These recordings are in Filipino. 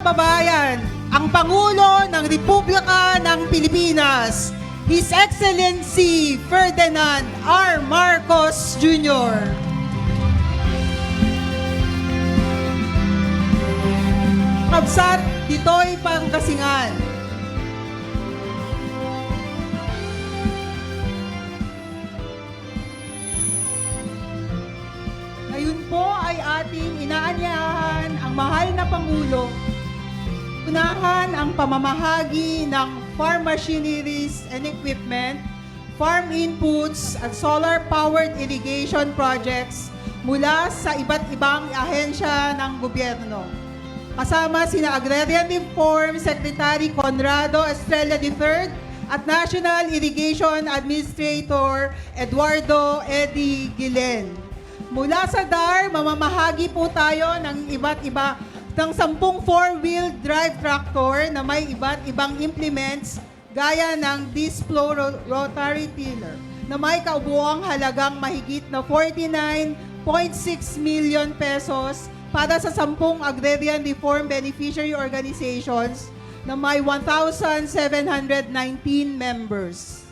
kababayan, ang Pangulo ng Republika ng Pilipinas, His Excellency Ferdinand R. Marcos Jr. Kabsat Titoy Pangasinan. Ngayon po ay ating inaanyahan ang mahal na Pangulo. Unahan ang pamamahagi ng farm machineries and equipment, farm inputs at solar-powered irrigation projects mula sa iba't ibang ahensya ng gobyerno. Kasama sina Agrarian Reform Secretary Conrado Estrella III at National Irrigation Administrator Eduardo Eddie Gilen. Mula sa DAR, mamamahagi po tayo ng iba't iba ng 10 four-wheel drive tractor na may iba't ibang implements gaya ng disc flow rotary tiller na may kaubuang halagang mahigit na 49.6 million pesos para sa 10 agrarian reform beneficiary organizations na may 1,719 members.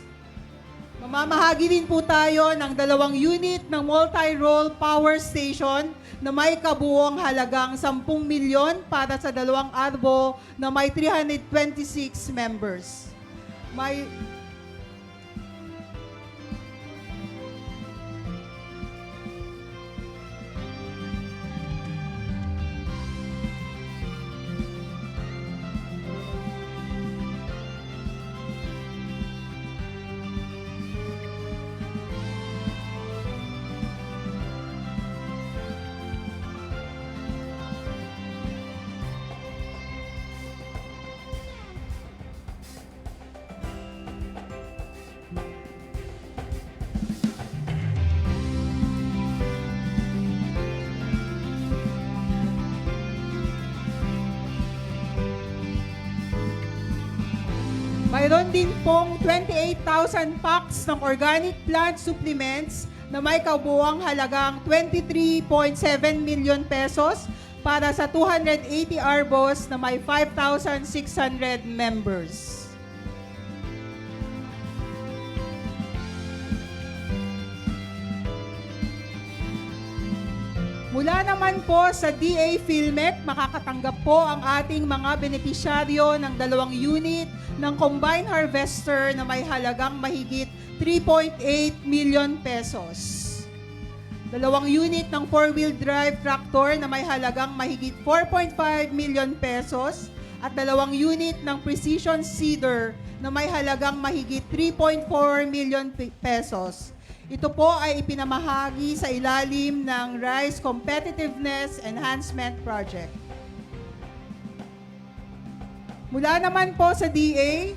Mamamahagi din po tayo ng 2 unit ng multi-role power station na may kabuuang halagang 10 milyon para sa 2 arbo na may 326 members. Mayroon din pong 28,000 packs ng organic plant supplements na may kabuuang halagang 23.7 million pesos para sa 280 arbos na may 5,600 members. Mula naman po sa DA Philmec, makakatanggap po ang ating mga benepisyaryo ng 2 unit ng combine harvester na may halagang mahigit 3.8 million pesos. 2 unit ng 4-wheel drive tractor na may halagang mahigit 4.5 million pesos at 2 unit ng precision seeder na may halagang mahigit 3.4 million pesos. Ito po ay ipinamahagi sa ilalim ng Rice Competitiveness Enhancement Project. Mula naman po sa DA,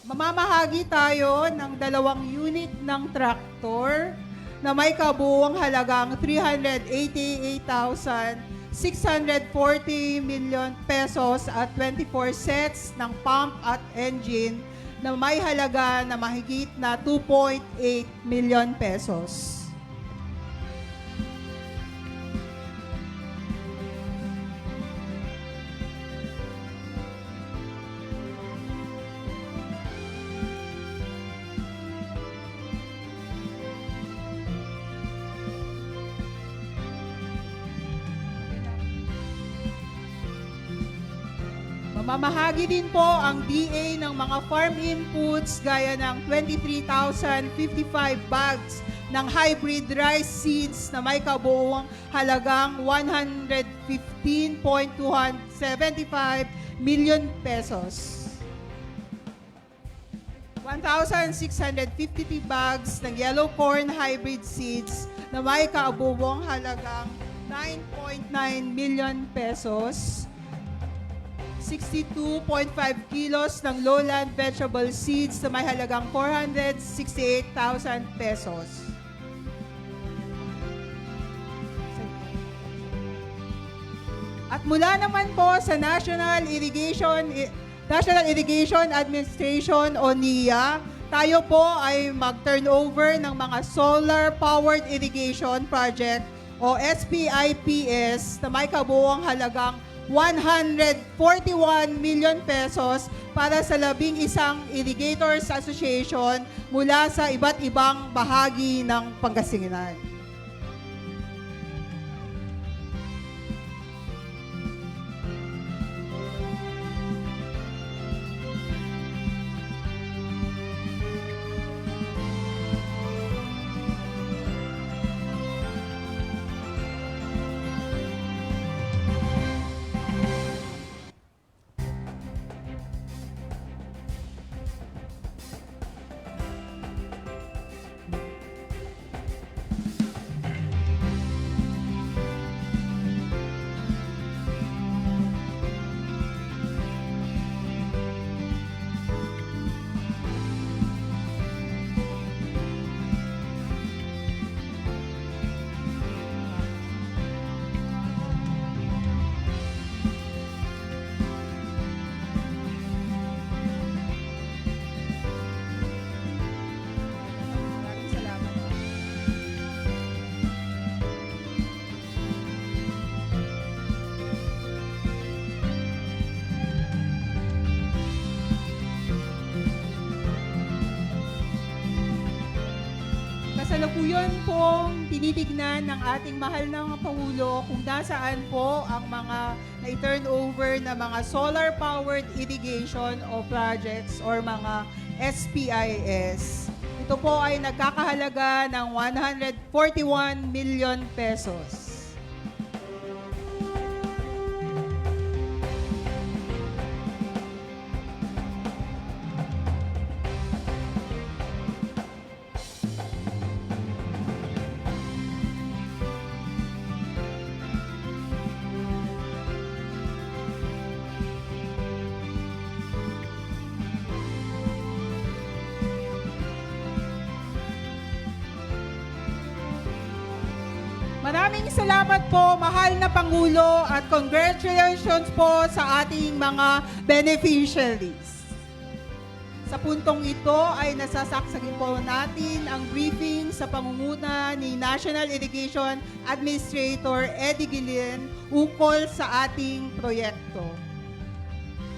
mamamahagi tayo ng 2 unit ng traktor na may kabuuang halagang 388,640 million pesos at 24 sets ng pump at engine na may halaga na mahigit na 2.8 million pesos. Mamamahagi din po ang DA ng mga farm inputs gaya ng 23,055 bags ng hybrid rice seeds na may kabuuang halagang 115.275 million pesos. 1,653 bags ng yellow corn hybrid seeds na may kabuuang halagang 9.9 million pesos. 62.5 kilos ng lowland vegetable seeds na may halagang 468,000 pesos. At mula naman po sa National Irrigation Administration o NIA, tayo po ay mag-turnover ng mga solar-powered irrigation project o SPIPS na may kabuuang halagang 141 million pesos para sa 11 Irrigators Association mula sa iba't ibang bahagi ng Pangasinan. Maraming salamat po. Kasalukuyan pong tinitignan ng ating mahal na Pangulo kung nasaan po ang mga na-turn over na mga solar-powered irrigation o projects or mga SPIS. Ito po ay nagkakahalaga ng 141 million pesos. Maraming salamat po, mahal na Pangulo, at congratulations po sa ating mga beneficiaries. Sa puntong ito ay nasasaksagin po natin ang briefing sa pangunguna ni National Irrigation Administrator Eddie Guillen ukol sa ating proyekto.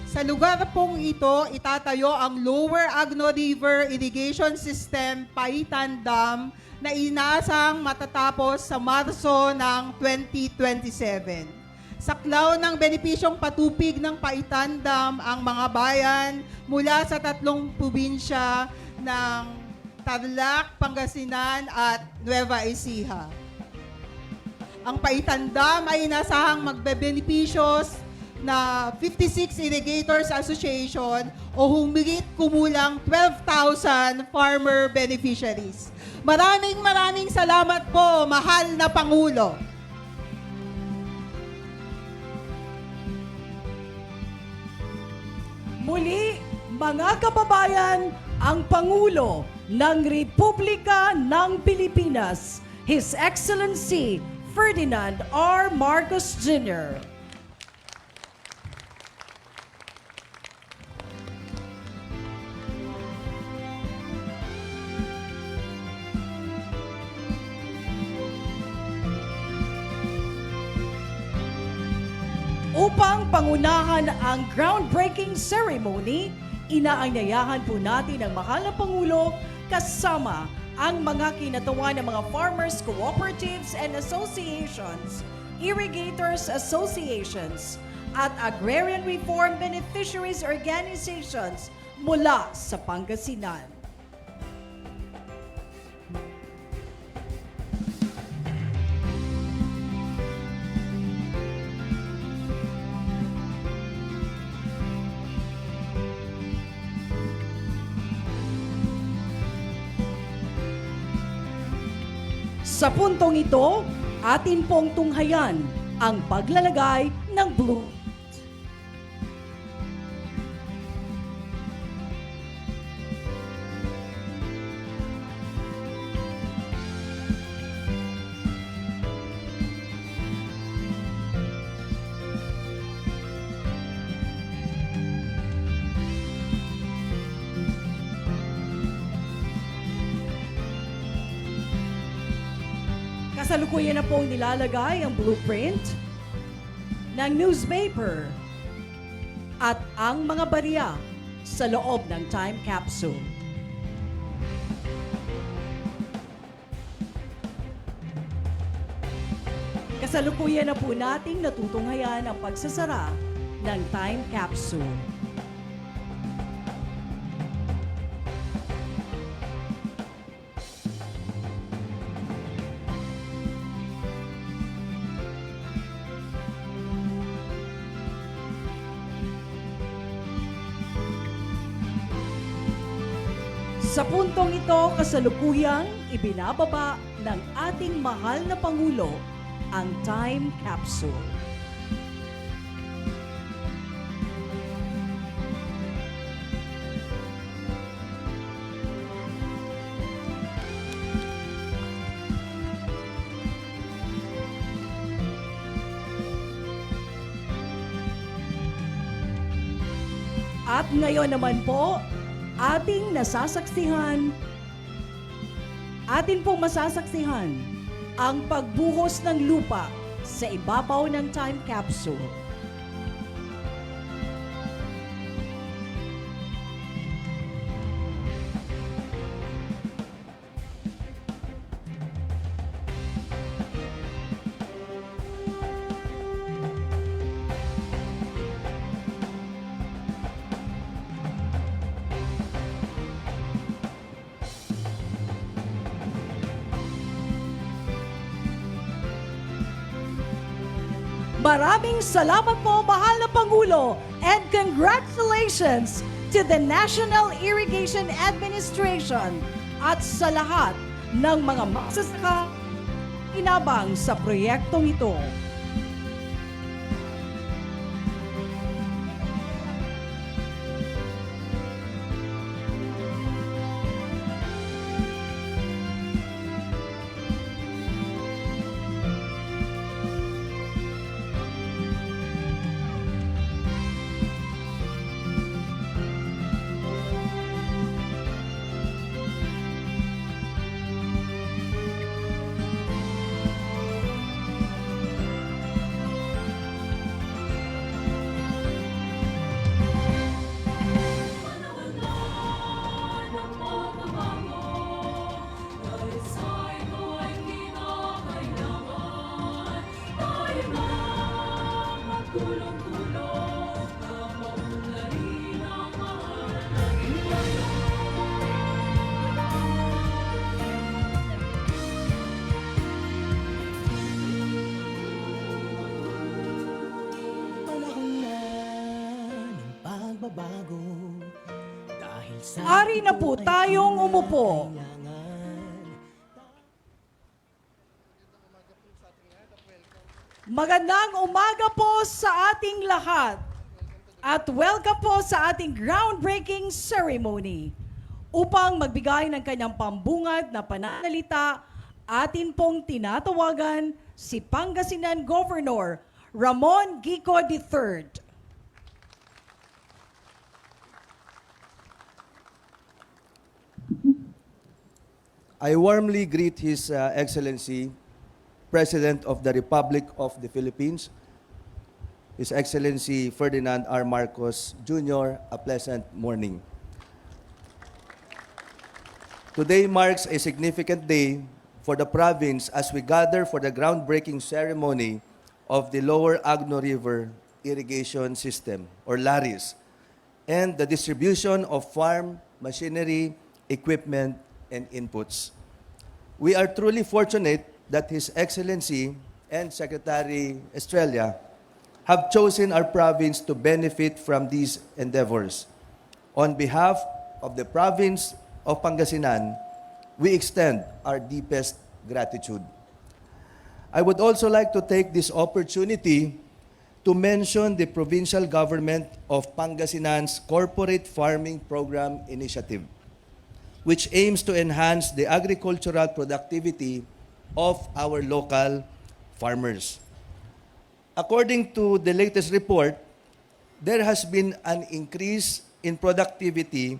Sa lugar pong ito, itatayo ang Lower Agno River Irrigation System Paitan Dam na inaasang matatapos sa Marso ng 2027. Saklaw ng benepisyong patupig ng Paitan Dam ang mga bayan mula sa 3 probinsya ng Tarlac, Pangasinan at Nueva Ecija. Ang Paitan Dam ay inasahang magbebenepisyos na 56 Irrigators Association o humigit kumulang 12,000 farmer beneficiaries. Maraming salamat po, mahal na Pangulo. Muli, mga kababayan, ang Pangulo ng Republika ng Pilipinas, His Excellency Ferdinand R. Marcos Jr. Upang pangunahan ang groundbreaking ceremony, inaanyayahan po natin ang mahal na Pangulo kasama ang mga kinatawan ng mga farmers, cooperatives and associations, irrigators associations, at agrarian reform beneficiaries organizations mula sa Pangasinan. Sa puntong ito, atin pong tunghayan ang paglalagay ng blue. Kasalukuyan na pong nilalagay ang blueprint ng newspaper at ang mga barya sa loob ng time capsule. Kasalukuyan na po nating natutunghayan ang pagsasara ng time capsule. Sa puntong ito, kasalukuyang ibinababa ng ating mahal na Pangulo ang time capsule. At ngayon naman po, atin pong masasaksihan ang pagbuhos ng lupa sa ibabaw ng time capsule. Maraming salamat po, mahal na Pangulo, and congratulations to the National Irrigation Administration at sa lahat ng mga magsasaka inabang sa proyektong ito. pagbabago dahil sa Ari na po tayong umupo. Magandang umaga po sa ating lahat at welcome po sa ating groundbreaking ceremony. Upang magbigay ng kanyang pambungad na pananalita, atin pong tinatawagan si Pangasinan Governor Ramon Gico III. I warmly greet His Excellency, President of the Republic of the Philippines, His Excellency Ferdinand R. Marcos Jr. A pleasant morning. Today marks a significant day for the province as we gather for the groundbreaking ceremony of the Lower Agno River Irrigation System, or LARIS, and the distribution of farm machinery, equipment, and inputs. We are truly fortunate that His Excellency and Secretary Estrella have chosen our province to benefit from these endeavors. On behalf of the province of Pangasinan, we extend our deepest gratitude. I would also like to take this opportunity to mention the provincial government of Pangasinan's Corporate Farming Program Initiative, which aims to enhance the agricultural productivity of our local farmers. According to the latest report, there has been an increase in productivity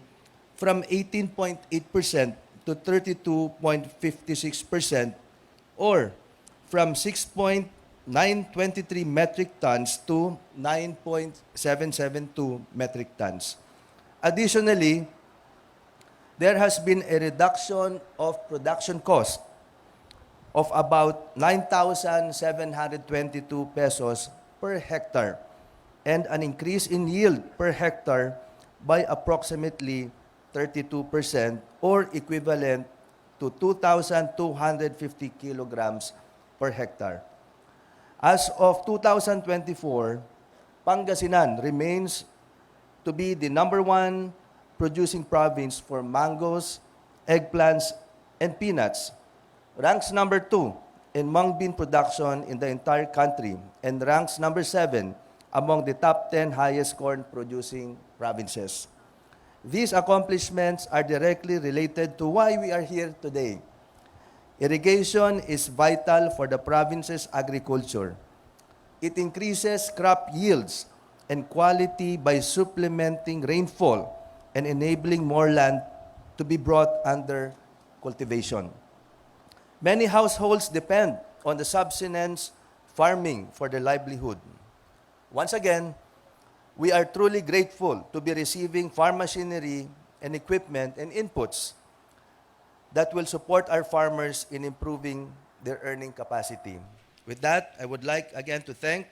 from 18.8% to 32.56%, or from 6.8 923 metric tons to 9.772 metric tons. Additionally, there has been a reduction of production cost of about 9,722 pesos per hectare and an increase in yield per hectare by approximately 32% or equivalent to 2,250 kilograms per hectare. As of 2024, Pangasinan remains to be the #1 producing province for mangoes, eggplants, and peanuts, ranks #2 in mung bean production in the entire country, and ranks #7 among the top 10 highest corn-producing provinces. These accomplishments are directly related to why we are here today. Irrigation is vital for the province's agriculture. It increases crop yields and quality by supplementing rainfall and enabling more land to be brought under cultivation. Many households depend on the subsistence farming for their livelihood. Once again, we are truly grateful to be receiving farm machinery and equipment and inputs that will support our farmers in improving their earning capacity. With that, I would like again to thank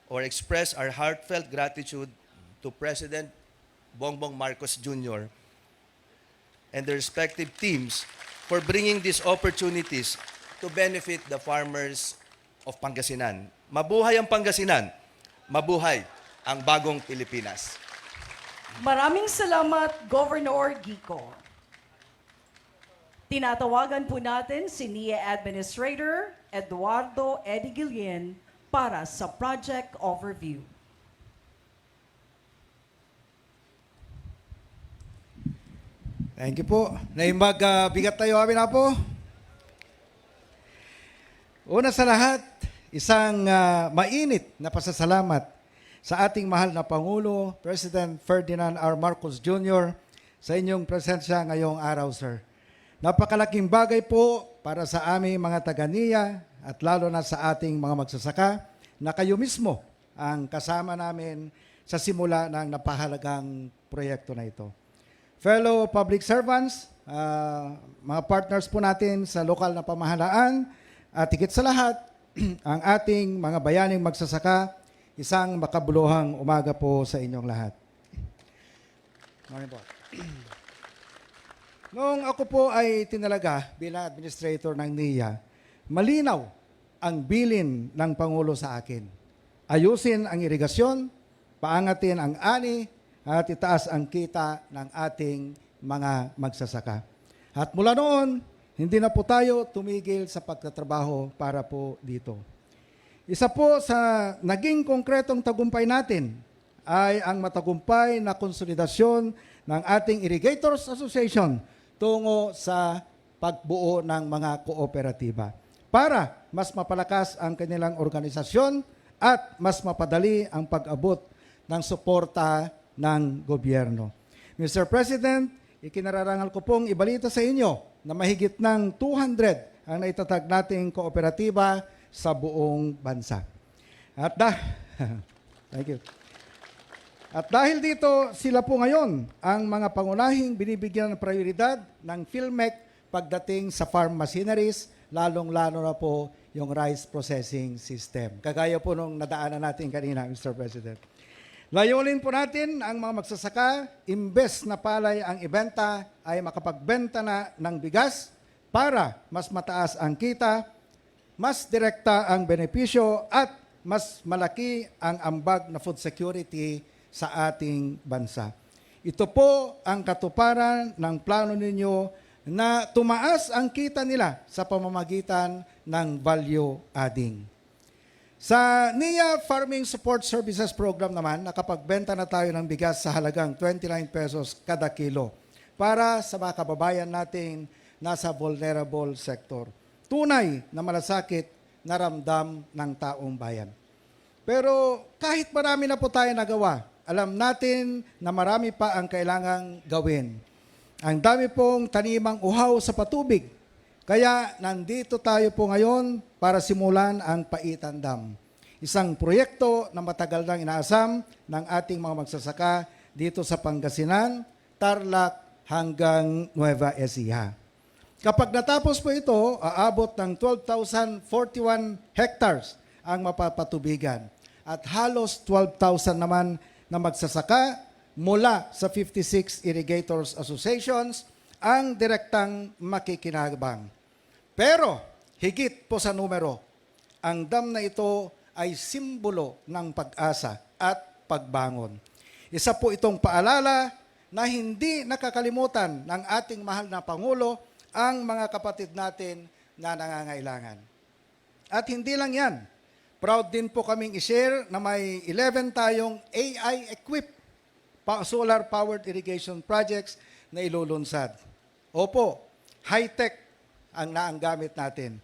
or express our heartfelt gratitude to President Bongbong Marcos Jr. and the respective teams for bringing these opportunities to benefit the farmers of Pangasinan. Mabuhay ang Pangasinan! Mabuhay ang bagong Pilipinas! Maraming salamat, Governor Gico. Tinatawagan po natin si NIA Administrator Eduardo Eddie Guillen para sa project overview. Thank you po. Naimbag bigat tayo amin na po. Una sa lahat, isang mainit na pasasalamat sa ating mahal na Pangulo, President Ferdinand R. Marcos Jr., sa inyong presensya ngayong araw, sir. Napakalaking bagay po para sa aming mga taga-NIA at lalo na sa ating mga magsasaka na kayo mismo ang kasama namin sa simula ng napahalagang proyekto na ito. Fellow public servants, mga partners po natin sa lokal na pamahalaan at higit sa lahat, ang ating mga bayaning magsasaka, isang makabuluhang umaga po sa inyong lahat. Morning po. Noong ako po ay tinalaga bilang administrator ng NIA, malinaw ang bilin ng Pangulo sa akin. Ayusin ang irigasyon, paangatin ang ani, at itaas ang kita ng ating mga magsasaka. At mula noon, hindi na po tayo tumigil sa pagtatrabaho para po dito. Isa po sa naging konkretong tagumpay natin ay ang matagumpay na konsolidasyon ng ating Irrigators Association tungo sa pagbuo ng mga kooperatiba para mas mapalakas ang kanilang organisasyon at mas mapadali ang pag-abot ng suporta ng gobyerno. Mr. President, ikinararangal ko pong ibalita sa inyo na mahigit ng 200 ang naitatag nating kooperatiba sa buong bansa. Thank you. At dahil dito, sila po ngayon ang mga pangunahing binibigyan ng prioridad ng PhilMec pagdating sa farm machineries, lalong-lalo na po yung rice processing system. Kagaya po nung nadaanan natin kanina, Mr. President. Layunin po natin ang mga magsasaka, imbes na palay ang ibenta, ay makapagbenta na ng bigas para mas mataas ang kita, mas direkta ang benepisyo at mas malaki ang ambag na food security sa ating bansa. Ito po ang katuparan ng plano ninyo na tumaas ang kita nila sa pamamagitan ng value adding. Sa NIA Farming Support Services Program naman, nakapagbenta na tayo ng bigas sa halagang 29 pesos kada kilo para sa mga kababayan nating nasa vulnerable sector. Tunay na malasakit na ramdam ng taong bayan. Pero kahit marami na po tayo nagawa, alam natin na marami pa ang kailangang gawin. Ang dami pong tanimang uhaw sa patubig, Kaya nandito tayo po ngayon para simulan ang Paitan Dam. Isang proyekto na matagal nang inaasam ng ating mga magsasaka dito sa Pangasinan, Tarlac hanggang Nueva Ecija. Kapag natapos po ito, aabot ng 12,041 hectares ang mapapatubigan at halos 12,000 naman na magsasaka mula sa 56 Irrigators Associations ang direktang makikinabang. Pero higit po sa numero, ang dam na ito ay simbolo ng pag-asa at pagbangon. Isa po itong paalala na hindi nakakalimutan ng ating mahal na Pangulo ang mga kapatid natin na nangangailangan. At hindi lang yan. Proud din po kaming i-share na may 11 tayong AI-equipped solar-powered irrigation projects na ilulunsad. Opo, high-tech ang naanggamit natin.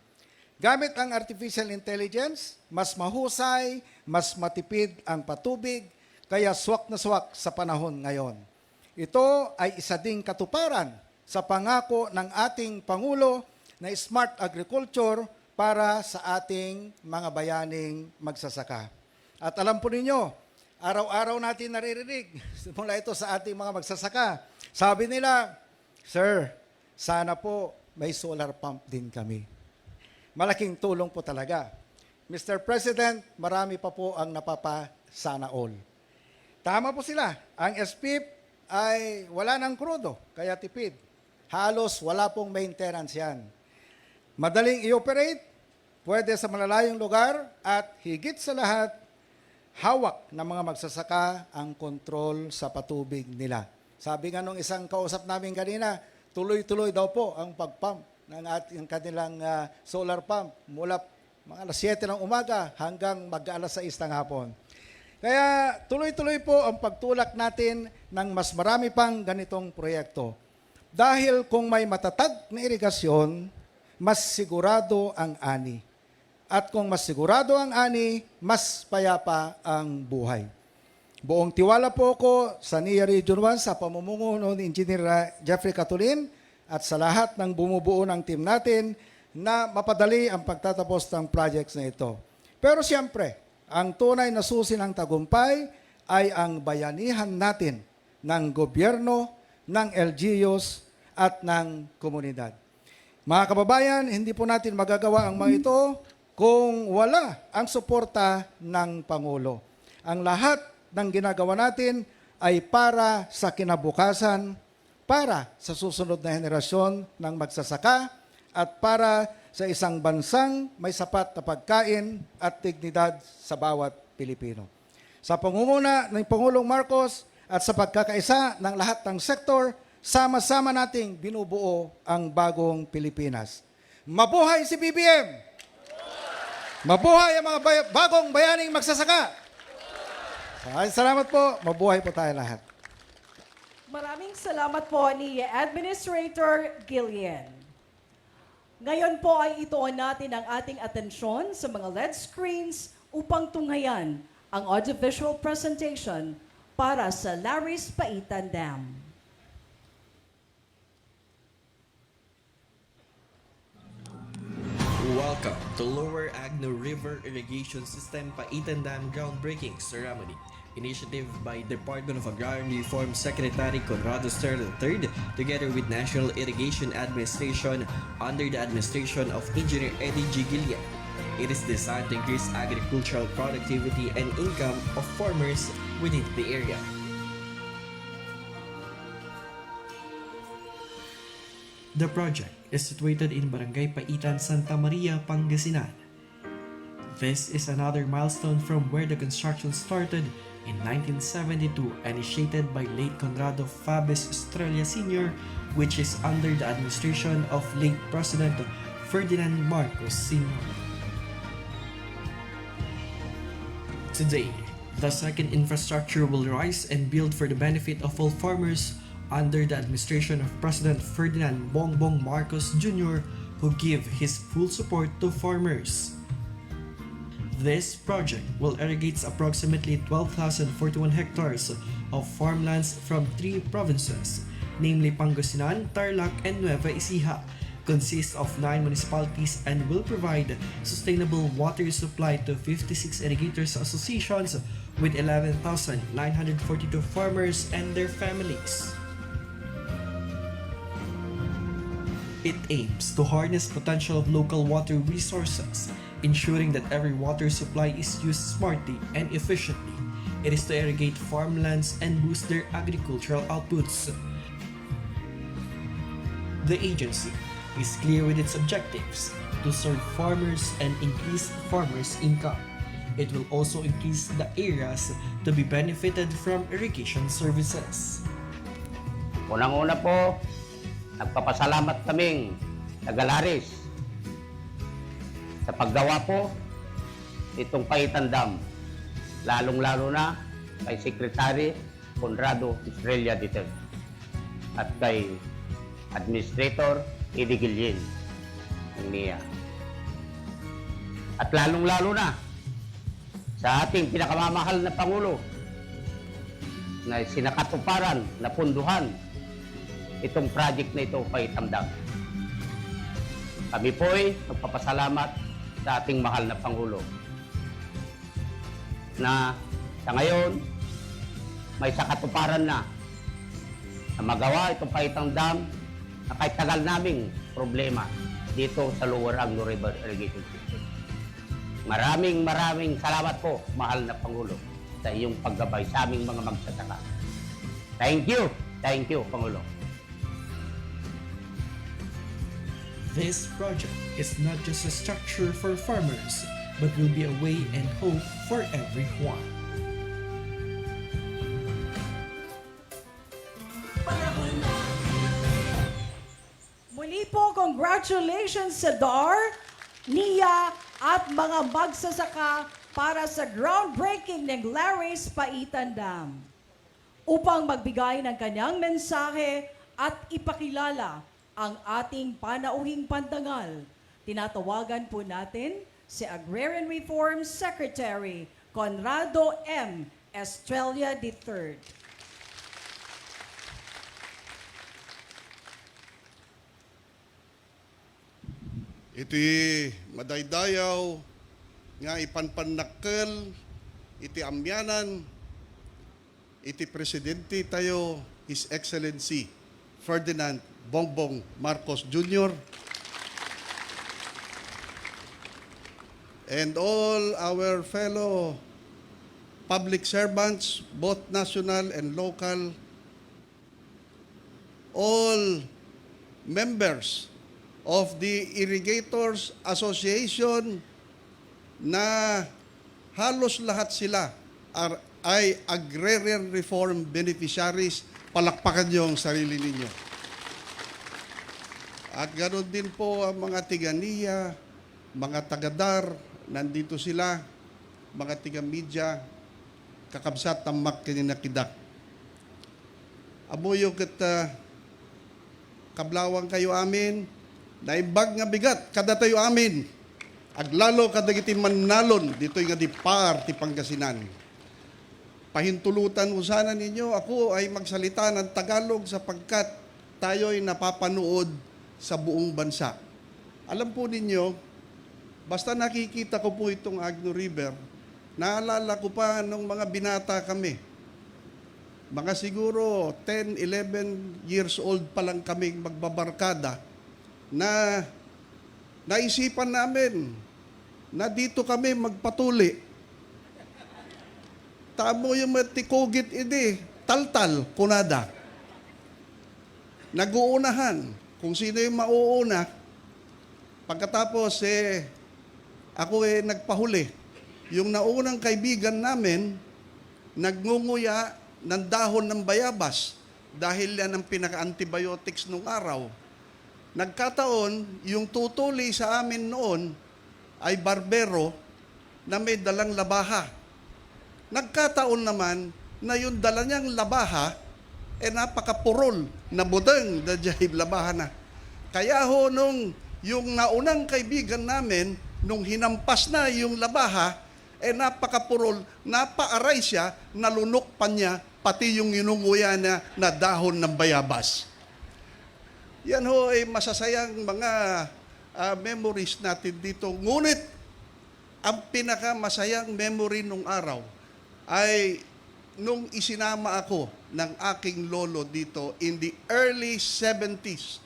Gamit ang artificial intelligence, mas mahusay, mas matipid ang patubig, kaya swak na swak sa panahon ngayon. Ito ay isa ding katuparan sa pangako ng ating Pangulo na smart agriculture para sa ating mga bayaning magsasaka. At alam po ninyo, araw-araw natin naririnig mula ito sa ating mga magsasaka. Sabi nila, "Sir, sana po may solar pump din kami." Malaking tulong po talaga. Mr. President, marami pa po ang napapa-sana all. Tama po sila. Ang SPIP ay wala ng krudo, kaya tipid. Halos wala pong maintenance yan. Madaling i-operate, pwede sa malalayong lugar, at higit sa lahat, hawak ng mga magsasaka ang kontrol sa patubig nila. Sabi nga nung isang kausap namin kanina, tuloy-tuloy daw po ang pagpump ng ating kanilang solar pump mula mga alas 7 ng umaga hanggang mag-alas 6 ng hapon. Kaya tuloy-tuloy po ang pagtulak natin ng mas marami pang ganitong proyekto. Dahil kung may matatag na irigasyon, mas sigurado ang ani. At kung mas sigurado ang ani, mas payapa ang buhay. Buong tiwala po ako sa NIA Region 1 sa pamumuno ni Engineer Jeffrey Catulin at sa lahat ng bumubuo ng team natin na mapadali ang pagtatapos ng projects na ito. Pero siyempre, ang tunay na susi ng tagumpay ay ang bayanihan natin ng gobyerno, ng LGUs at ng komunidad. Mga kababayan, hindi po natin magagawa ang mga ito kung wala ang suporta ng Pangulo. Ang lahat ng ginagawa natin ay para sa kinabukasan, para sa susunod na henerasyon ng magsasaka, at para sa isang bansang may sapat na pagkain at dignidad sa bawat Pilipino. Sa pangunguna ng Pangulong Marcos at sa pagkakaisa ng lahat ng sektor, sama-sama nating binubuo ang bagong Pilipinas. Mabuhay si BBM! Mabuhay ang mga bagong bayaning magsasaka! Salamat po. Mabuhay po tayo lahat. Maraming salamat po ni Administrator Gillian. Ngayon po ay ituon natin ang ating atensyon sa mga LED screens upang tunghayan ang audiovisual presentation para sa Laris Paitan Dam. Welcome to Lower Agno River Irrigation System Paitan Dam Groundbreaking Ceremony. Initiative by Department of Agrarian Reform Secretary Conrado Sterling III together with National Irrigation Administration under the administration of Engineer Eddie G. Gillian. It is designed to increase agricultural productivity and income of farmers within the area. The project is situated in Barangay Paitan, Santa Maria, Pangasinan. This is another milestone from where the construction started in 1972, initiated by late Conrado Fabes Estrella Sr., which is under the administration of late President Ferdinand Marcos Sr. Today, the second infrastructure will rise and build for the benefit of all farmers under the administration of President Ferdinand Bongbong Marcos Jr., who give his full support to farmers. This project will irrigate approximately 12,041 hectares of farmlands from 3 provinces, namely Pangasinan, Tarlac, and Nueva Ecija, consists of 9 municipalities and will provide sustainable water supply to 56 irrigators associations with 11,942 farmers and their families. It aims to harness potential of local water resources, ensuring that every water supply is used smartly and efficiently. It is to irrigate farmlands and boost their agricultural outputs. The agency is clear with its objectives to serve farmers and increase farmers' income. It will also increase the areas to be benefited from irrigation services. Unang-una po, nagpapasalamat kaming taga-Laris sa paggawa po itong Paitan Dam, lalong-lalo na kay Secretary Conrado Estrella III at kay Administrator Eddie Guillen ng NIA. At lalong-lalo na sa ating pinakamamahal na Pangulo na sinakatuparan, na punduhan itong project na ito kay Tamdam. Kami po ay magpapasalamat sa ating mahal na Pangulo na sa ngayon may sakatuparan na magawa itong Paitang Dam na kahit tagal naming problema dito sa Lower Agno River Irrigation System. Maraming salamat po, mahal na Pangulo, sa iyong paggabay sa aming mga magsasaka. Thank you, Pangulo. This project is not just a structure for farmers, but will be a way and hope for everyone. Muli po, congratulations sa DAR, NIA at mga magsasaka para sa groundbreaking ng Laris Paitan Dam. Upang magbigay ng kanyang mensahe at ipakilala ang ating panauhing pandangal, tinatawagan po natin si Agrarian Reform Secretary Conrado M. Estrella III. Iti madaydayaw nga ipanpanakkel iti amyanan iti presidente tayo His Excellency Ferdinand Bongbong Marcos Jr. and all our fellow public servants, both national and local, all members of the Irrigators Association na halos lahat sila ay agrarian reform beneficiaries. Palakpakan niyo ang sarili ninyo. At ganoon din po ang mga tiga-NIA, mga taga-DAR, nandito sila, mga tiga-media, kakabsat tamak kininakidak. Amuyo kita kablawang kayo amin, naimbag nga bigat, kada tayo amin, aglalo kadagiti manalon, dito'y nga di par, ti Pangasinan. Pahintulutan mo sana ninyo, ako ay magsalita ng Tagalog sapagkat tayo'y napapanood sa buong bansa. Alam po ninyo, basta nakikita ko po itong Agno River, naalala ko pa nung mga binata kami. Mga siguro 10, 11 years old pa lang kaming magbabarkada na naisipan namin na dito kami magpatuli. Tamo yung matikugit ini, taltal, kunada. Nag-uunahan kung sino yung mauuna. Pagkatapos, ako nagpahuli. Yung naunang kaibigan namin, nagngunguya ng dahon ng bayabas dahil yan ang pinaka-antibiotics nung araw. Nagkataon, yung tutuli sa amin noon ay barbero na may dalang labaha. Nagkataon naman na yung dala niyang labaha napakapurol na budeng da jahib labaha na. Kaya ho nung yung naunang kaibigan namin, nung hinampas na yung labaha, napakapurol, napaaray siya, nalunok pa niya, pati yung inunguya na dahon ng bayabas. Yan ho ay masasayang mga memories natin dito. Ngunit, ang pinakamasayang memory nung araw ay nung isinama ako ng aking lolo dito in the early 70s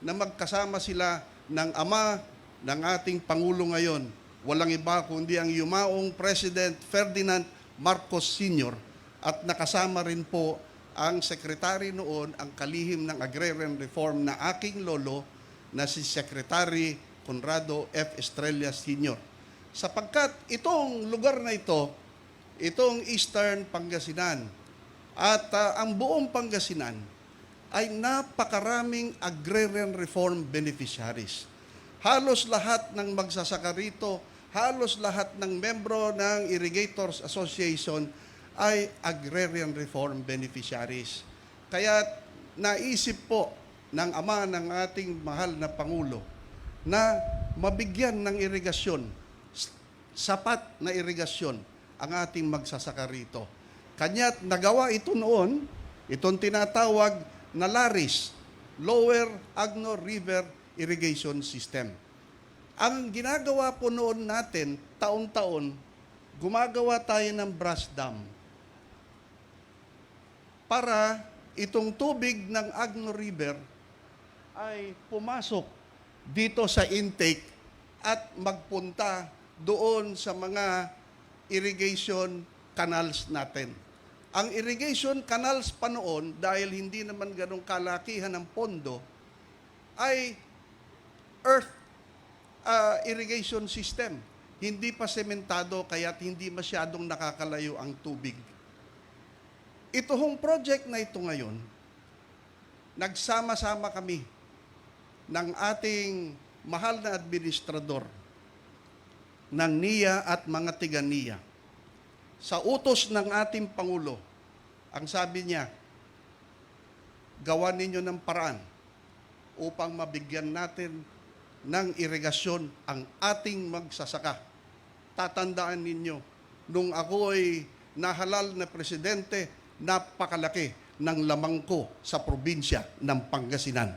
na magkasama sila ng ama ng ating Pangulo ngayon. Walang iba kundi ang yumaong President Ferdinand Marcos Sr. At nakasama rin po ang sekretary noon, ang kalihim ng agrarian reform na aking lolo na si Secretary Conrado F. Estrella Sr. Sapagkat itong lugar na ito, itong Eastern Pangasinan at ang buong Pangasinan ay napakaraming agrarian reform beneficiaries. Halos lahat ng magsasaka rito, halos lahat ng membro ng Irrigators Association ay agrarian reform beneficiaries. Kaya naisip po ng ama ng ating mahal na Pangulo na mabigyan ng irigasyon, sapat na irigasyon ang ating magsasaka rito. Kanya't nagawa ito noon, itong tinatawag na LARIS, Lower Agno River Irrigation System. Ang ginagawa po noon natin, taon-taon, gumagawa tayo ng brush dam para itong tubig ng Agno River ay pumasok dito sa intake at magpunta doon sa mga irrigation canals natin. Ang irrigation canals pa noon, dahil hindi naman ganong kalakihan ng pondo, ay earth irrigation system. Hindi pa sementado, kaya't hindi masyadong nakakalayo ang tubig. Ito hong project na ito ngayon, nagsama-sama kami ng ating mahal na administrador ng NIA at mga tiga-NIA. Sa utos ng ating Pangulo, ang sabi niya, gawan ninyo ng paraan upang mabigyan natin ng irigasyon ang ating magsasaka. Tatandaan ninyo, nung ako ay nahalal na presidente, napakalaki ng lamang ko sa probinsya ng Pangasinan.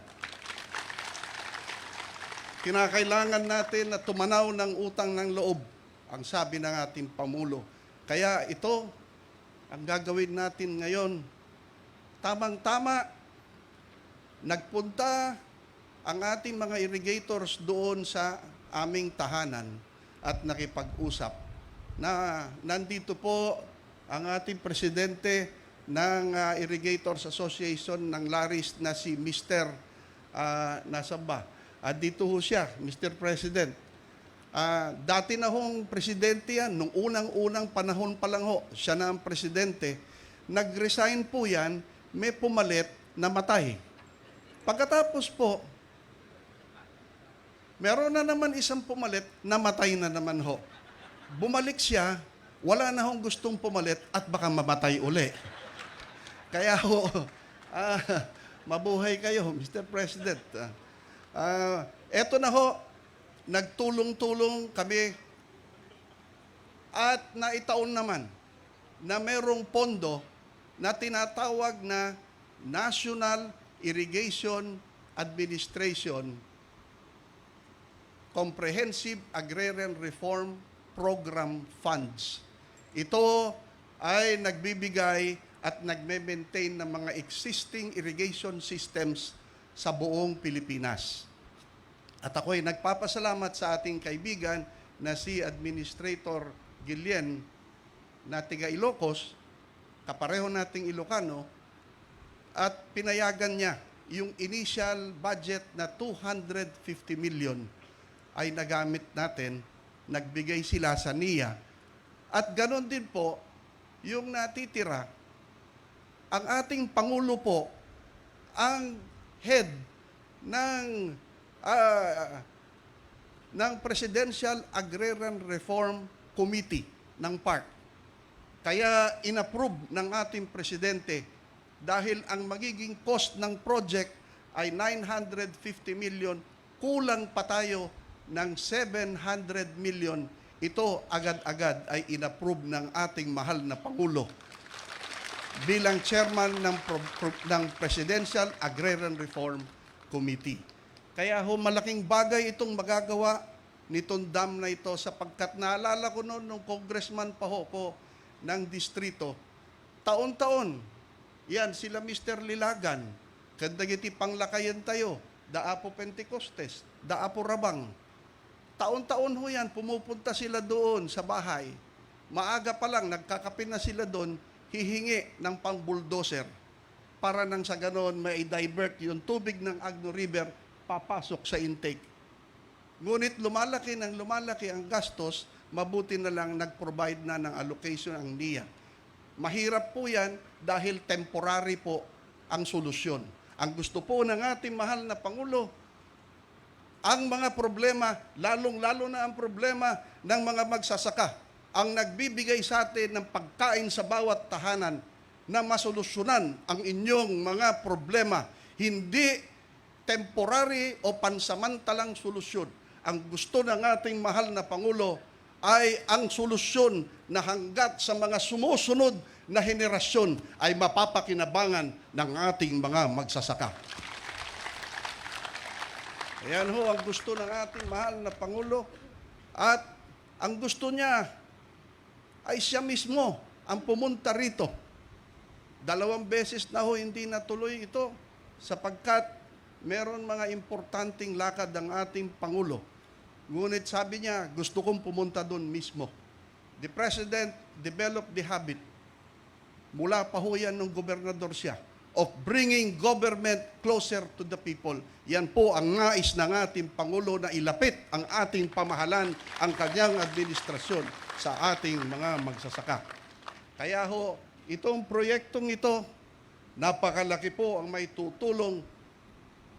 Kinakailangan natin na tumanaw ng utang ng loob, ang sabi ng ating Pangulo. Kaya ito, ang gagawin natin ngayon, tamang-tama, nagpunta ang ating mga irrigators doon sa aming tahanan at nakipag-usap na nandito po ang ating presidente ng Irrigators Association ng LARIS na si Mr. Nasamba. At dito ho siya, Mr. President. Dati na hong presidente yan, nung unang-unang panahon pa lang ho, siya na ang presidente. Nag-resign po yan, may pumalit na matay. Pagkatapos po, meron na naman isang pumalit, namatay na naman ho. Bumalik siya, wala na hong gustong pumalit at baka mamatay uli. Kaya ho, mabuhay kayo, Mr. President. Eto na ho, nagtulong-tulong kami at naitaon naman na merong pondo na tinatawag na National Irrigation Administration Comprehensive Agrarian Reform Program Funds. Ito ay nagbibigay at nagme-maintain ng mga existing irrigation systems sa buong Pilipinas. At ako ay nagpapasalamat sa ating kaibigan na si Administrator Guillen na tiga Ilocos, kapareho nating Ilocano, at pinayagan niya yung initial budget na 250 million ay nagamit natin, nagbigay sila sa NIA. At ganon din po, yung natitira, ang ating Pangulo po, ang head ng Presidential Agrarian Reform Committee ng PARC. Kaya inapprove ng ating presidente dahil ang magiging cost ng project ay 950 million, kulang pa tayo ng 700 million. Ito agad-agad ay inapprove ng ating mahal na Pangulo bilang chairman ng Presidential Agrarian Reform Committee. Kaya ho, malaking bagay itong magagawa nitong dam na ito sapagkat naalala ko noon nung congressman pa ho ko ng distrito, taon-taon, yan sila Mr. Lilagan, Kadagiti Panglakayan tayo, Daapo Pentecostes, Daapo Rabang. Taon-taon ho yan, pumupunta sila doon sa bahay. Maaga pa lang, nagkakapin na sila doon, hihingi ng pang-bulldozer para nang sa ganon may divert yung tubig ng Agno River papasok sa intake. Ngunit lumalaki ang gastos, mabuti na lang nag-provide na ng allocation ang NIA. Mahirap po yan dahil temporary po ang solusyon. Ang gusto po ng ating mahal na Pangulo, ang mga problema, lalong-lalo na ang problema ng mga magsasaka, ang nagbibigay sa atin ng pagkain sa bawat tahanan na masolusyonan ang inyong mga problema. Hindi temporary o pansamantalang solusyon. Ang gusto ng ating mahal na Pangulo ay ang solusyon na hanggat sa mga sumusunod na henerasyon ay mapapakinabangan ng ating mga magsasaka. Ayan ho ang gusto ng ating mahal na Pangulo. At ang gusto niya ay siya mismo ang pumunta rito. 2 beses na ho hindi natuloy ito sapagkat meron mga importanteng lakad ang ating Pangulo. Ngunit sabi niya, gusto kong pumunta doon mismo. The President developed the habit, mula pa ho yan nung gobernador siya, of bringing government closer to the people. Yan po ang nais ng ating Pangulo na ilapit ang ating pamahalan, ang kanyang administrasyon sa ating mga magsasaka. Kaya ho, itong proyektong ito, napakalaki po ang may tutulong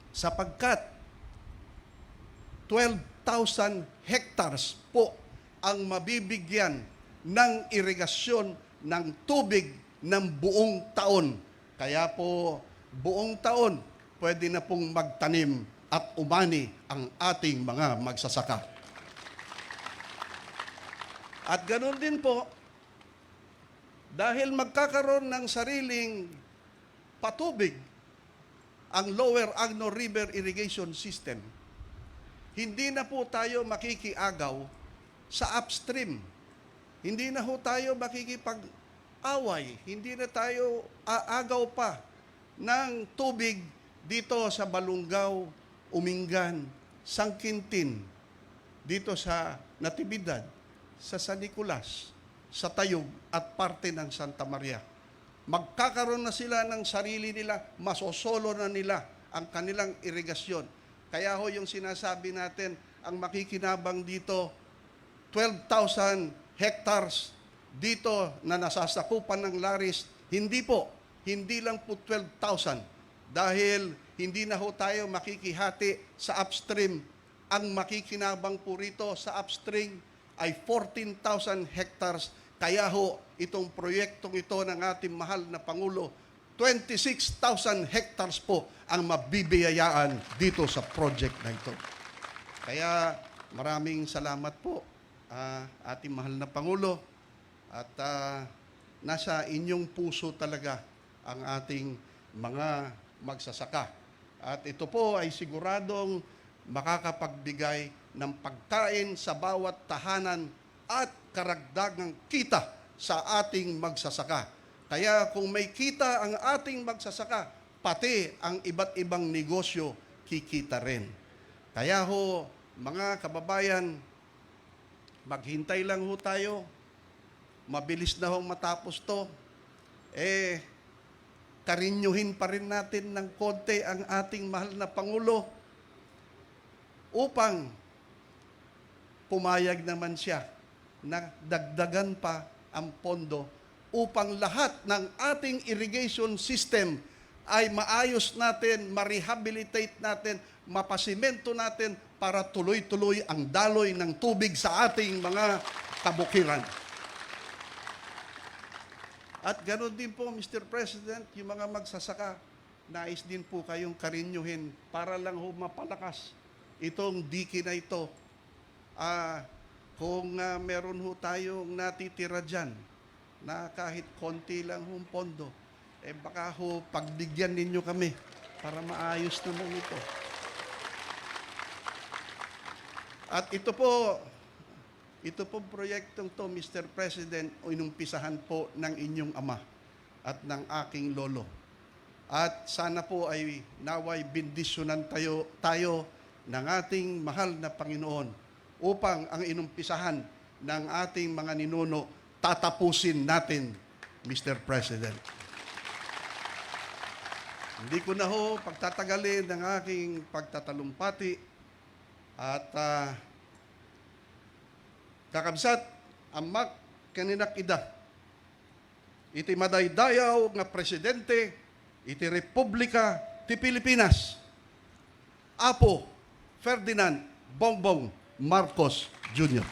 sapagkat 12,000 hectares po ang mabibigyan ng irigasyon ng tubig ng buong taon. Kaya po, buong taon, pwede na pong magtanim at umani ang ating mga magsasaka. At ganoon din po, dahil magkakaroon ng sariling patubig ang Lower Agno River Irrigation System, hindi na po tayo makikiagaw sa upstream. Hindi na ho tayo makikipag-away. Hindi na tayo aagaw pa ng tubig dito sa Balungaw, Umingan, Sangkintin, dito sa Natividad, sa San Nicolas, sa Tayug at parte ng Santa Maria. Magkakaroon na sila ng sarili nila, masosolo na nila ang kanilang irigasyon. Kaya ho yung sinasabi natin, ang makikinabang dito, 12,000 hectares dito na nasasakupan ng Laris, hindi lang po 12,000 dahil hindi na ho tayo makikihati sa upstream. Ang makikinabang po rito sa upstream ay 14,000 hectares. Kaya ho, itong proyektong ito ng ating mahal na Pangulo, 26,000 hectares po ang mabibiyayaan dito sa project na ito. Kaya maraming salamat po, ating mahal na Pangulo. At nasa inyong puso talaga ang ating mga magsasaka. At ito po ay siguradong makakapagbigay ng pagkain sa bawat tahanan at karagdagang kita sa ating magsasaka. Kaya kung may kita ang ating magsasaka, pati ang iba't ibang negosyo kikita rin. Kaya ho, mga kababayan, maghintay lang ho tayo. Mabilis na hong matapos to. Karinyuhin pa rin natin ng konti ang ating mahal na Pangulo upang pumayag naman siya na dagdagan pa ang pondo upang lahat ng ating irrigation system ay maayos natin, ma-rehabilitate natin, mapasimento natin para tuloy-tuloy ang daloy ng tubig sa ating mga kabukiran. At ganoon din po, Mr. President, yung mga magsasaka, nais din po kayong karinyuhin para lang ho mapalakas itong diki na ito. Kung meron ho tayong natitira dyan, na kahit konti lang hong pondo, baka ho pagbigyan ninyo kami para maayos naman ito. At ito po proyektong to, Mr. President, o inumpisahan po ng inyong ama at ng aking lolo. At sana po ay naway bendisyonan tayo ng ating mahal na Panginoon upang ang inumpisahan ng ating mga ninuno tatapusin natin, Mr. President. Hindi ko na ho pagtatagalin ng aking pagtatalumpati at kakabsat, amak kaninak ida. Iti madaydayaw nga presidente, iti Republika ti Pilipinas. Apo Ferdinand Bongbong Marcos Jr.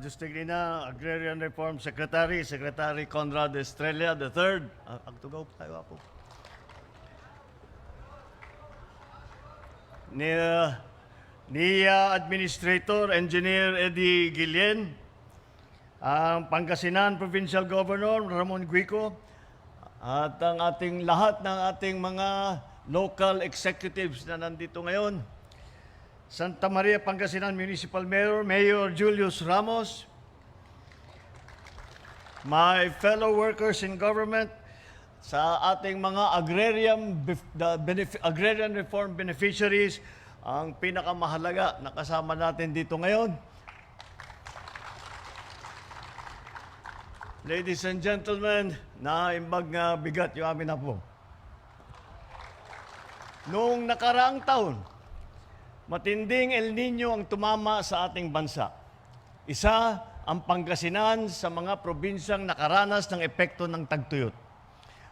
Justiglina, Agrarian Reform Secretary, Secretary Conrad Estrella III. Agtugaw po tayo ako. Ni Administrator Engineer Eddie Guillen, ang Pangasinan Provincial Governor Ramon Guico, at ang ating lahat ng ating mga local executives na nandito ngayon. Santa Maria, Pangasinan Municipal Mayor, Mayor Julius Ramos, my fellow workers in government, sa ating mga agrarian reform beneficiaries, ang pinakamahalaga na kasama natin dito ngayon. Ladies and gentlemen, naimbag nga bigat yung amin na po. Noong nakaraang taon, matinding El Nino ang tumama sa ating bansa. Isa ang Pangasinan sa mga probinsyang nakaranas ng epekto ng tagtuyot.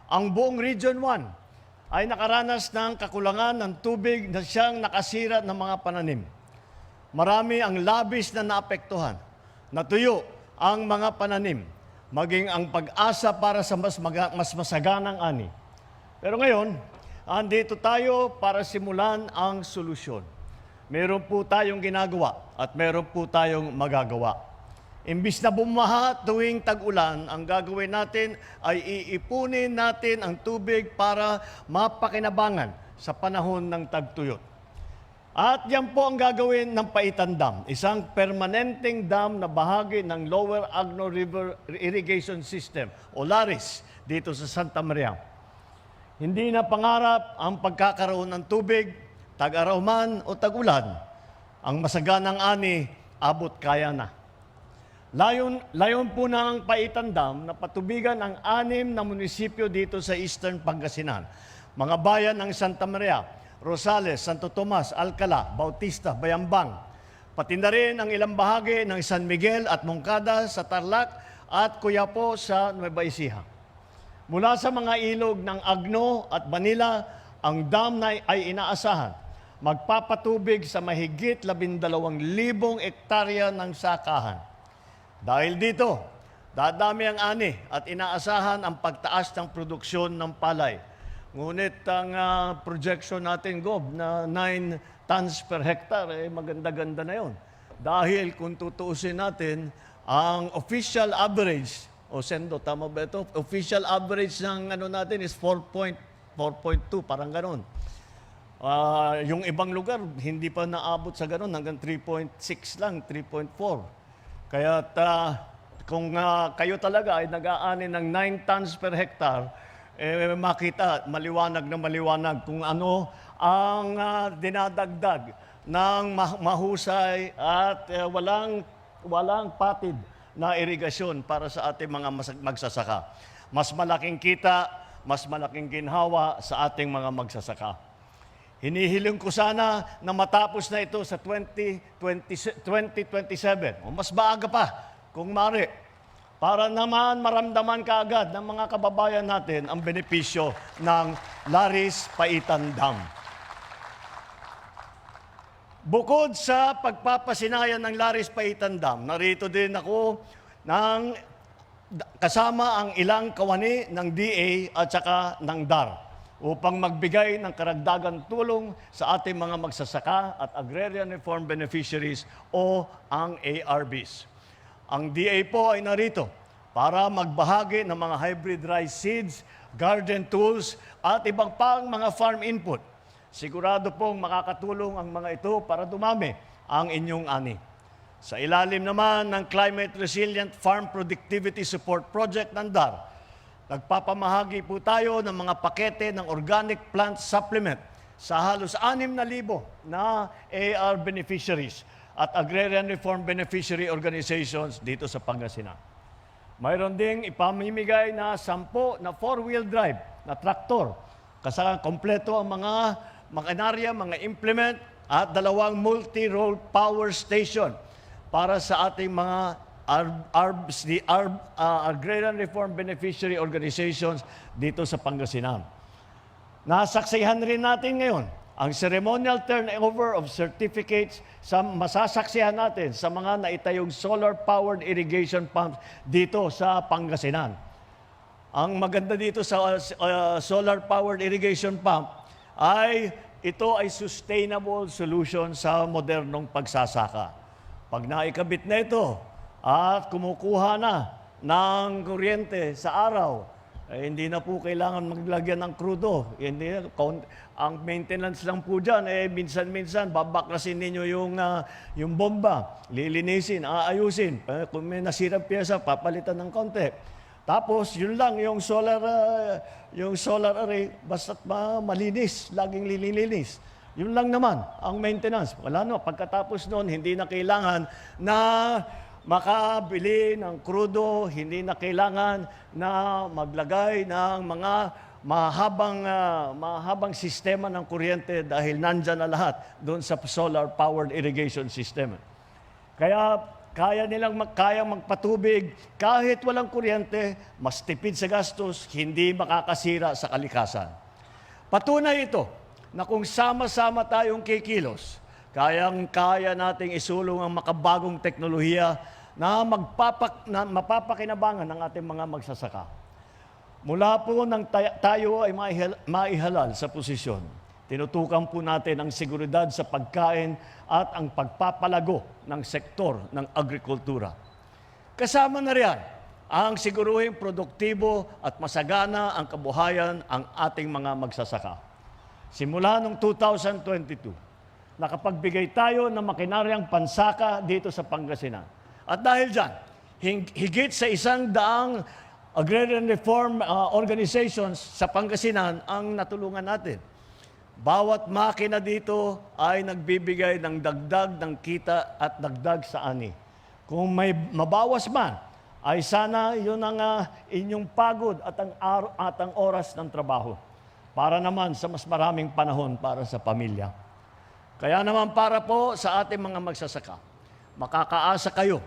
Ang buong Region 1 ay nakaranas ng kakulangan ng tubig na siyang nakasira ng mga pananim. Marami ang labis na naapektuhan. Natuyo ang mga pananim, maging ang pag-asa para sa mas masaganang ani. Pero ngayon, andito tayo para simulan ang solusyon. Meron po tayong ginagawa at meron po tayong magagawa. Imbis na bumaha tuwing tag-ulan, ang gagawin natin ay iipunin natin ang tubig para mapakinabangan sa panahon ng tagtuyot. At yan po ang gagawin ng Paitan Dam, isang permanenteng dam na bahagi ng Lower Agno River Irrigation System o LARIS dito sa Santa Maria. Hindi na pangarap ang pagkakaroon ng tubig, tag-araw man o tag-ulan, ang masaganang ani, abot kaya na. Layon po ng Paitan Dam na patubigan ang 6 na munisipyo dito sa Eastern Pangasinan. Mga bayan ng Santa Maria, Rosales, Santo Tomas, Alcala, Bautista, Bayambang. Pati na rin ang ilang bahagi ng San Miguel at Moncada sa Tarlac at Coyapo sa Nueva Ecija. Mula sa mga ilog ng Agno at Manila, ang dam na ay inaasahan magpapatubig sa mahigit 12,000 hektarya ng sakahan. Dahil dito, dadami ang ani at inaasahan ang pagtaas ng produksyon ng palay. Ngunit ang projection natin, Gob, na 9 tons per hectare, maganda-ganda na yon. Dahil kung tutuusin natin, ang official average, o Sendo, tama ba ito? Official average ng natin is 4.2, parang ganon. Yung ibang lugar, hindi pa naabot sa ganon, hanggang 3.6 lang, 3.4. Kaya kung kayo talaga ay nag-aani ng 9 tons per hectare, makita, maliwanag na maliwanag kung ano ang dinadagdag ng mahusay at walang patid na irigasyon para sa ating mga magsasaka. Mas malaking kita, mas malaking ginhawa sa ating mga magsasaka. Hinihiling ko sana na matapos na ito sa 2027 o mas maaga pa kung maaari, para naman maramdaman kaagad ng mga kababayan natin ang benepisyo ng LARIS Paitan Dam. Bukod sa pagpapasinayan ng LARIS Paitan Dam, narito din ako kasama ang ilang kawani ng DA at saka ng DAR. upang magbigay ng karagdagang tulong sa ating mga magsasaka at Agrarian Reform Beneficiaries o ang ARBs. Ang DA po ay narito para magbahagi ng mga hybrid rice seeds, garden tools at ibang pang mga farm input. Sigurado pong makakatulong ang mga ito para dumami ang inyong ani. Sa ilalim naman ng Climate Resilient Farm Productivity Support Project ng DAR, nagpapamahagi po tayo ng mga pakete ng organic plant supplement sa halos 6,000 na AR beneficiaries at Agrarian Reform Beneficiary Organizations dito sa Pangasinan. Mayroon ding ipamimigay na 10 na 4-wheel drive na traktor. Kasama kompleto ang mga makinarya, mga implement at 2 multi-role power station para sa ating mga Agrarian Reform Beneficiary Organizations dito sa Pangasinan. Nasaksihan rin natin ngayon ang ceremonial turnover of certificates sa masasaksihan natin sa mga naitayong solar-powered irrigation pumps dito sa Pangasinan. Ang maganda dito sa solar-powered irrigation pump ay ito ay sustainable solution sa modernong pagsasaka. Pag naikabit na ito, at kumukuha na ng kuryente sa araw, hindi na po kailangan maglagyan ng krudo. Hindi, ang maintenance lang po dyan, minsan-minsan, babaklasin ninyo yung bomba, lilinisin, aayusin. Kung may nasirang pyesa, papalitan ng konti. Tapos, yun lang, yung solar array, basta't malinis, laging lilininis. Yun lang naman, ang maintenance. Wala no, pagkatapos noon, hindi na kailangan na makabili ng krudo, hindi na kailangan na maglagay ng mga mahabang sistema ng kuryente dahil nandyan na lahat doon sa solar-powered irrigation system. Kaya kayang magpatubig kahit walang kuryente, mas tipid sa gastos, hindi makakasira sa kalikasan. Patunay ito na kung sama-sama tayong kikilos, kayang-kaya nating isulong ang makabagong teknolohiya na mapapakinabangan ng ating mga magsasaka. Mula po nang tayo ay maihalal sa posisyon, tinutukan po natin ang seguridad sa pagkain at ang pagpapalago ng sektor ng agrikultura. Kasama na riyan ang siguruhing produktibo at masagana ang kabuhayan ang ating mga magsasaka. Simula noong 2022, nakapagbigay tayo ng makinaryang pansaka dito sa Pangasinan. At dahil dyan, higit sa 100 Agrarian Reform Organizations sa Pangasinan ang natulungan natin. Bawat makina dito ay nagbibigay ng dagdag ng kita at dagdag sa ani. Kung may mabawas man, ay sana yun ang inyong pagod at ang oras ng trabaho para naman sa mas maraming panahon para sa pamilya. Kaya naman para po sa ating mga magsasaka, makakaasa kayo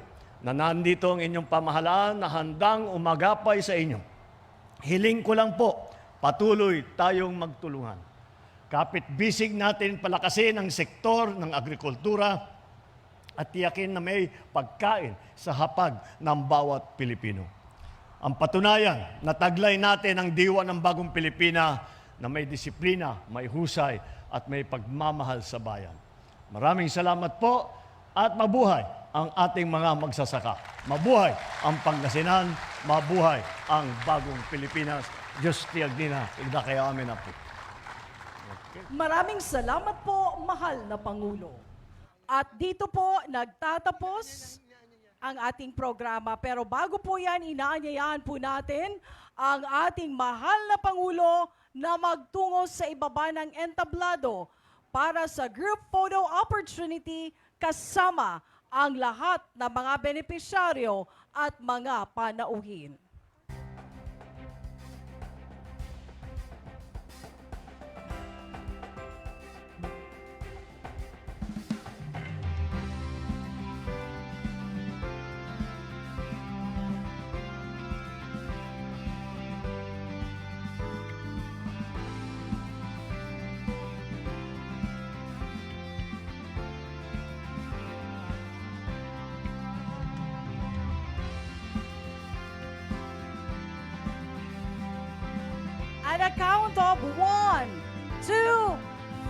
na nandito ang inyong pamahalaan na handang umagapay sa inyo. Hiling ko lang po, patuloy tayong magtulungan. Kapit-bisig natin palakasin ang sektor ng agrikultura at tiyakin na may pagkain sa hapag ng bawat Pilipino. Ang patunayan, nataglay natin ang diwa ng bagong Pilipina na may disiplina, may husay, at may pagmamahal sa bayan. Maraming salamat po at mabuhay ang ating mga magsasaka. Mabuhay ang Pangasinan, mabuhay ang bagong Pilipinas. Diyos tiagdina, igda kayo amin na po. Maraming salamat po, mahal na Pangulo. At dito po nagtatapos ang ating programa. Pero bago po yan, inaanyayahan po natin ang ating mahal na Pangulo na magtungo sa ibaba ng entablado para sa group photo opportunity kasama ang lahat ng mga benepisyaryo at mga panauhin. a count of 1, 2,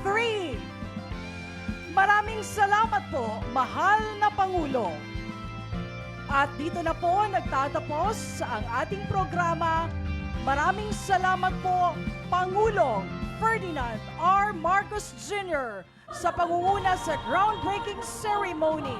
3. Maraming salamat po, mahal na Pangulo. At dito na po nagtatapos ang ating programa. Maraming salamat po, Pangulong Ferdinand R. Marcos Jr. sa pangunguna sa groundbreaking ceremony